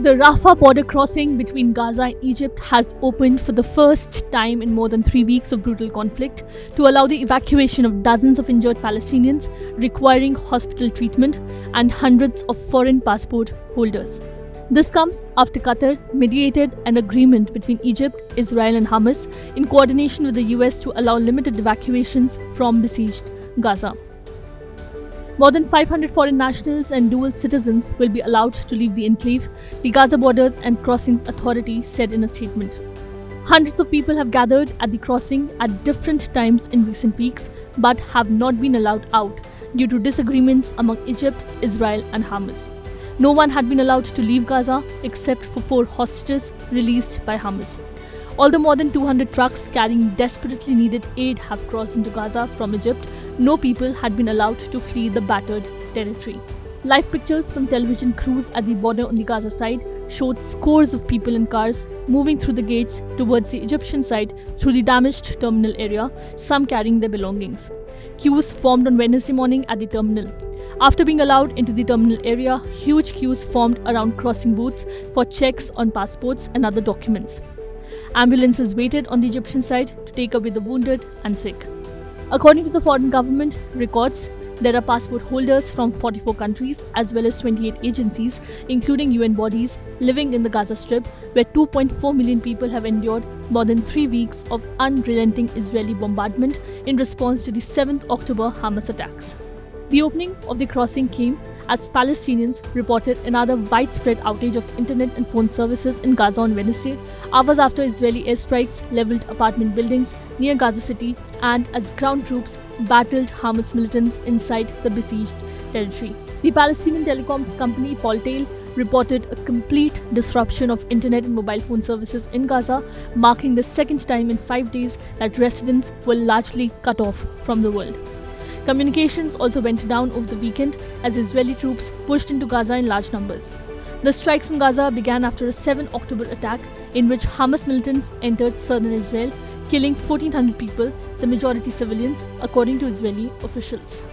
The Rafah border crossing between Gaza and Egypt has opened for the first time in more than 3 weeks of brutal conflict to allow the evacuation of dozens of injured Palestinians requiring hospital treatment and hundreds of foreign passport holders. This comes after Qatar mediated an agreement between Egypt, Israel and Hamas in coordination with the US to allow limited evacuations from besieged Gaza. More than 500 foreign nationals and dual citizens will be allowed to leave the enclave, the Gaza Borders and Crossings Authority said in a statement. Hundreds of people have gathered at the crossing at different times in recent weeks, but have not been allowed out due to disagreements among Egypt, Israel and Hamas. No one had been allowed to leave Gaza except for 4 hostages released by Hamas. Although more than 200 trucks carrying desperately needed aid have crossed into Gaza from Egypt, no people had been allowed to flee the battered territory. Live pictures from television crews at the border on the Gaza side showed scores of people in cars moving through the gates towards the Egyptian side through the damaged terminal area, some carrying their belongings. Queues formed on Wednesday morning at the terminal. After being allowed into the terminal area, huge queues formed around crossing booths for checks on passports and other documents. Ambulances waited on the Egyptian side to take away the wounded and sick. According to the foreign government records, there are passport holders from 44 countries as well as 28 agencies, including UN bodies, living in the Gaza Strip, where 2.4 million people have endured more than 3 weeks of unrelenting Israeli bombardment in response to the 7th October Hamas attacks. The opening of the crossing came as Palestinians reported another widespread outage of internet and phone services in Gaza on Wednesday, hours after Israeli airstrikes leveled apartment buildings near Gaza City and as ground troops battled Hamas militants inside the besieged territory. The Palestinian telecoms company Paltel reported a complete disruption of internet and mobile phone services in Gaza, marking the second time in 5 days that residents were largely cut off from the world. Communications also went down over the weekend as Israeli troops pushed into Gaza in large numbers. The strikes in Gaza began after a 7 October attack in which Hamas militants entered southern Israel, killing 1,400 people, the majority civilians, according to Israeli officials.